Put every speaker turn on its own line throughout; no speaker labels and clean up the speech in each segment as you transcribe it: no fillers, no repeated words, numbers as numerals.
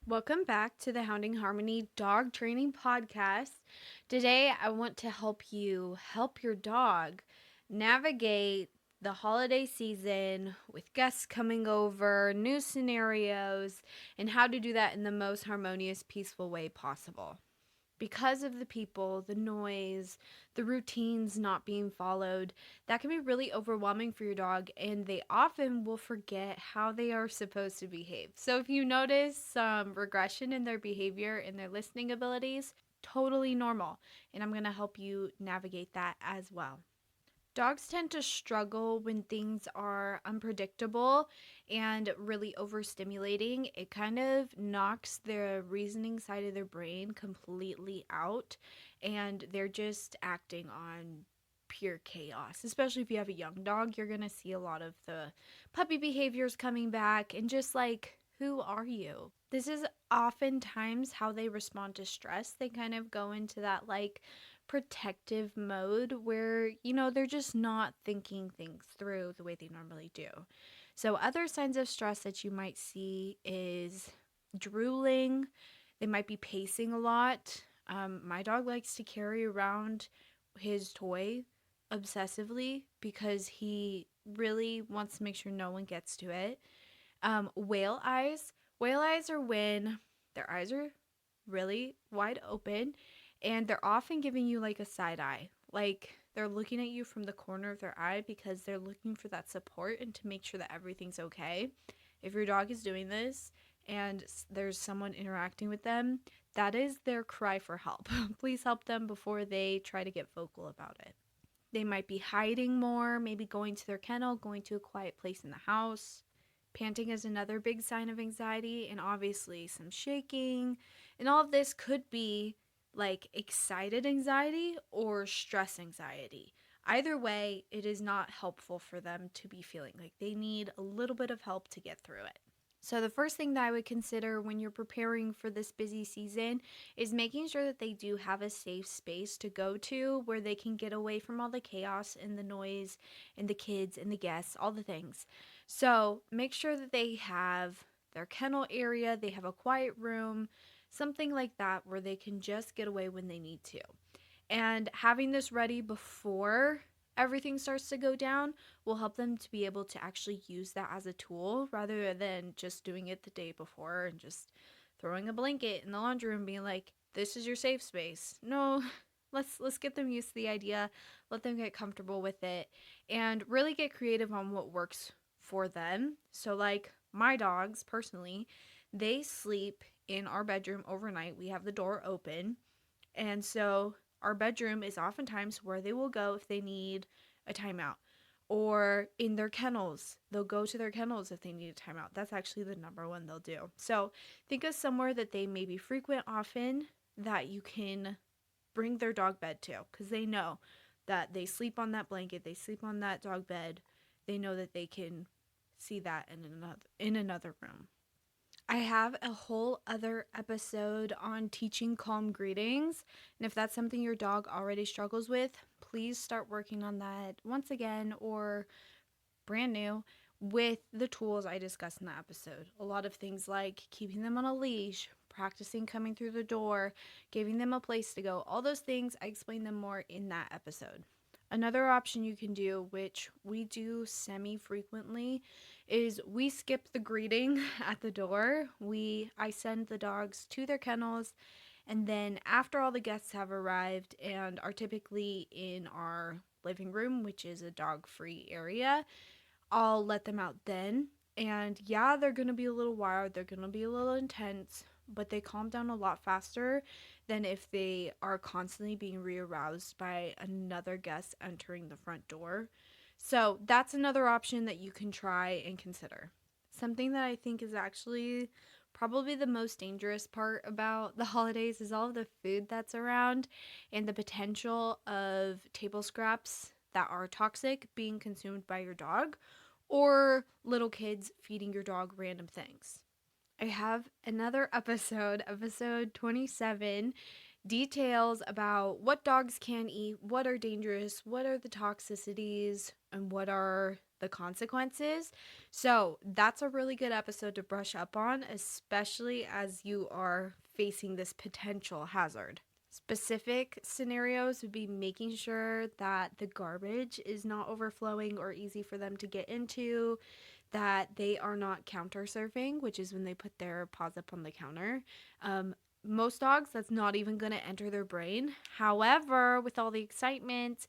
Welcome back to the Hounding Harmony Dog Training Podcast. Today, I want to help you help your dog navigate the holiday season with guests coming over, new scenarios, and how to do that in the most harmonious, peaceful way possible. Because of the people, the noise, the routines not being followed, that can be really overwhelming for your dog, and they often will forget how they are supposed to behave. So, if you notice some regression in their behavior and their listening abilities, totally normal, and I'm going to help you navigate that as well. Dogs tend to struggle when things are unpredictable and really overstimulating. It kind of knocks the reasoning side of their brain completely out, and they're just acting on pure chaos. Especially if you have a young dog, you're going to see a lot of the puppy behaviors coming back and just like, who are you? This is oftentimes how they respond to stress. They kind of go into that like protective mode where, they're just not thinking things through the way they normally do. So, other signs of stress that you might see is drooling. They might be pacing a lot. My dog likes to carry around his toy obsessively because he really wants to make sure no one gets to it. Whale eyes. Whale eyes are when their eyes are really wide open and they're often giving you like a side eye. Like they're looking at you from the corner of their eye because they're looking for that support and to make sure that everything's okay. If your dog is doing this and there's someone interacting with them, that is their cry for help. Please help them before they try to get vocal about it. They might be hiding more, maybe going to their kennel, going to a quiet place in the house. Panting is another big sign of anxiety, and obviously some shaking. And all of this could be like excited anxiety or stress anxiety. Either way, it is not helpful for them to be feeling like they need a little bit of help to get through it. So, the first thing that I would consider when you're preparing for this busy season is making sure that they do have a safe space to go to where they can get away from all the chaos and the noise and the kids and the guests, all the things. So, make sure that they have their kennel area, they have a quiet room, something like that where they can just get away when they need to. And having this ready before everything starts to go down will help them to be able to actually use that as a tool rather than just doing it the day before and just throwing a blanket in the laundry room being like, this is your safe space. No, let's get them used to the idea, let them get comfortable with it, and really get creative on what works for them. So like my dogs personally, they sleep in our bedroom overnight. We have the door open, and so our bedroom is oftentimes where they will go if they need a timeout. Or in their kennels, they'll go to their kennels if they need a timeout. That's actually the number one they'll do. So think of somewhere that they maybe frequent often that you can bring their dog bed to, because they know that they sleep on that blanket, they sleep on that dog bed. They know that they can see that in another room. I have a whole other episode on teaching calm greetings. And if that's something your dog already struggles with, please start working on that once again or brand new with the tools I discussed in the episode. A lot of things like keeping them on a leash, practicing coming through the door, giving them a place to go. All those things, I explain them more in that episode. Another option you can do, which we do semi frequently, is we skip the greeting at the door. I send the dogs to their kennels, and then after all the guests have arrived and are typically in our living room, which is a dog-free area, I'll let them out then. And yeah, they're going to be a little wild, they're going to be a little intense, but they calm down a lot faster than if they are constantly being re-aroused by another guest entering the front door. So that's another option that you can try and consider. Something that I think is actually probably the most dangerous part about the holidays is all of the food that's around and the potential of table scraps that are toxic being consumed by your dog or little kids feeding your dog random things. I have another episode 27, details about what dogs can eat, what are dangerous, what are the toxicities, and what are the consequences. So that's a really good episode to brush up on, especially as you are facing this potential hazard. Specific scenarios would be making sure that the garbage is not overflowing or easy for them to get into, that they are not counter surfing, which is when they put their paws up on the counter. Most dogs, that's not even going to enter their brain. However, with all the excitement,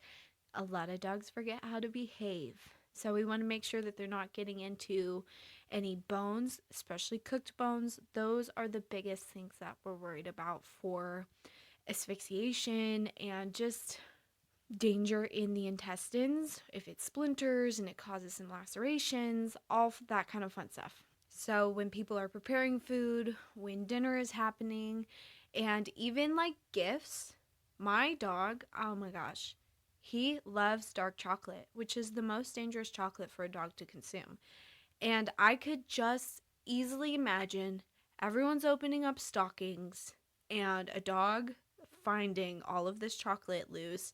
a lot of dogs forget how to behave. So we want to make sure that they're not getting into any bones, especially cooked bones. Those are the biggest things that we're worried about for asphyxiation and just danger in the intestines. If it splinters and it causes some lacerations, all that kind of fun stuff. So when people are preparing food, when dinner is happening, and even like gifts, my dog, oh my gosh, he loves dark chocolate, which is the most dangerous chocolate for a dog to consume. And I could just easily imagine everyone's opening up stockings and a dog finding all of this chocolate loose.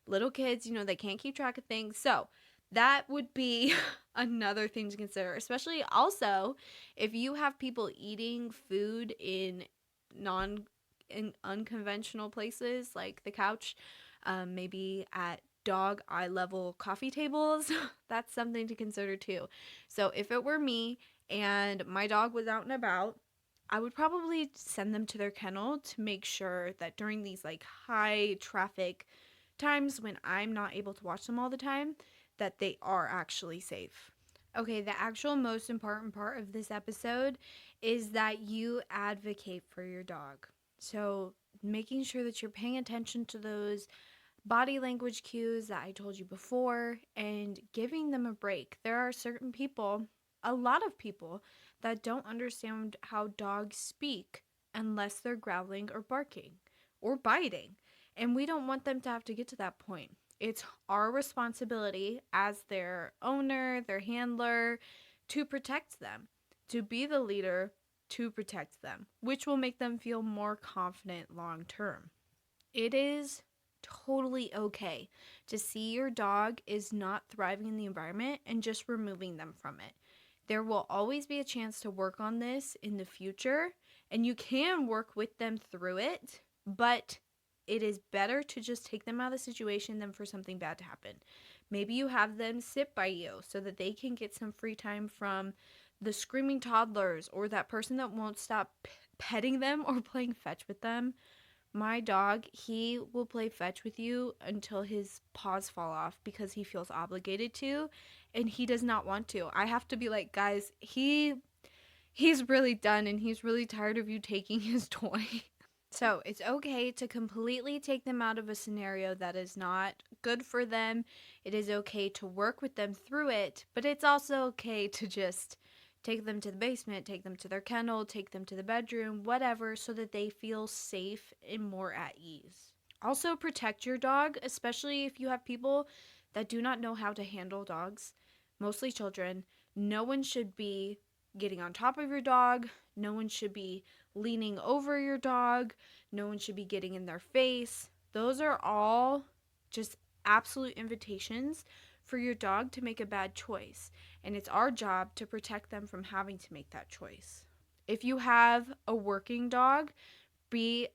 Little kids, they can't keep track of things. So that would be another thing to consider, especially also if you have people eating food in unconventional places like the couch, maybe at dog eye level coffee tables. That's something to consider too. So if it were me and my dog was out and about, I would probably send them to their kennel to make sure that during these like high traffic times when I'm not able to watch them all the time, that they are actually safe. Okay, the actual most important part of this episode is that you advocate for your dog. So, making sure that you're paying attention to those body language cues that I told you before and giving them a break. There are certain people, a lot of people, that don't understand how dogs speak unless they're growling or barking or biting. And we don't want them to have to get to that point. It's our responsibility as their owner, their handler, to protect them, to be the leader, to protect them, which will make them feel more confident long term. It is totally okay to see your dog is not thriving in the environment and just removing them from it. There will always be a chance to work on this in the future, and you can work with them through it, but it is better to just take them out of the situation than for something bad to happen. Maybe you have them sit by you so that they can get some free time from the screaming toddlers or that person that won't stop petting them or playing fetch with them. My dog, he will play fetch with you until his paws fall off because he feels obligated to, and he does not want to. I have to be like, guys, he's really done and he's really tired of you taking his toy. So it's okay to completely take them out of a scenario that is not good for them. It is okay to work with them through it, but it's also okay to just take them to the basement, take them to their kennel, take them to the bedroom, whatever, so that they feel safe and more at ease. Also, protect your dog, especially if you have people that do not know how to handle dogs, mostly children. No one should be getting on top of your dog. No one should be leaning over your dog. No one should be getting in their face. Those are all just absolute invitations for your dog to make a bad choice. And it's our job to protect them from having to make that choice. If you have a working dog, be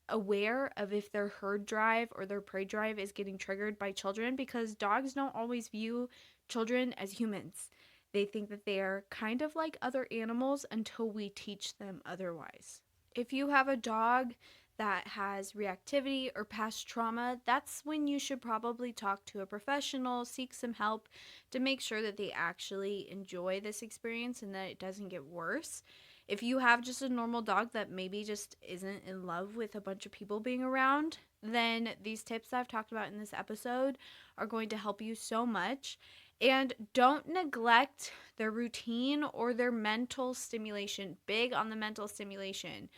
aware of if their herd drive or their prey drive is getting triggered by children, because dogs don't always view children as humans. They think that they are kind of like other animals until we teach them otherwise. If you have a dog that has reactivity or past trauma, that's when you should probably talk to a professional, seek some help to make sure that they actually enjoy this experience and that it doesn't get worse. If you have just a normal dog that maybe just isn't in love with a bunch of people being around, then these tips I've talked about in this episode are going to help you so much. And don't neglect their routine or their mental stimulation. Big on the mental stimulation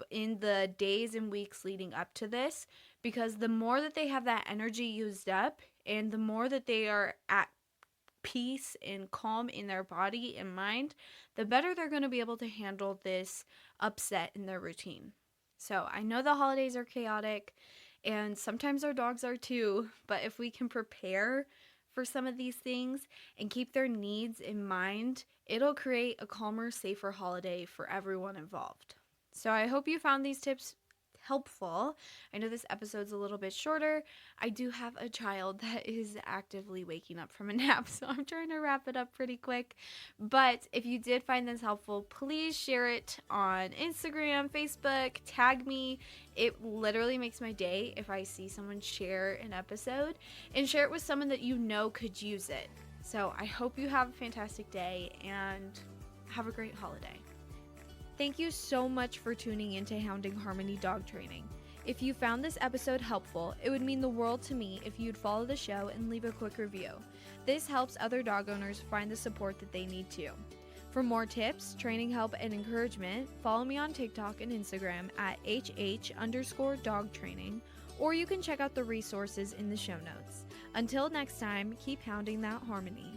in the days and weeks leading up to this, because the more that they have that energy used up and the more that they are at peace and calm in their body and mind, the better they're going to be able to handle this upset in their routine. So I know the holidays are chaotic and sometimes our dogs are too, but if we can prepare for some of these things and keep their needs in mind, it'll create a calmer, safer holiday for everyone involved. So I hope you found these tips helpful. I know this episode's a little bit shorter. I do have a child that is actively waking up from a nap, so I'm trying to wrap it up pretty quick. But if you did find this helpful, please share it on Instagram, Facebook, tag me. It literally makes my day if I see someone share an episode, and share it with someone that you know could use it. So I hope you have a fantastic day and have a great holiday. Thank you so much for tuning into Hounding Harmony Dog Training. If you found this episode helpful, it would mean the world to me if you'd follow the show and leave a quick review. This helps other dog owners find the support that they need too. For more tips, training help, and encouragement, follow me on TikTok and Instagram at HH_dog training, or you can check out the resources in the show notes. Until next time, keep hounding that harmony.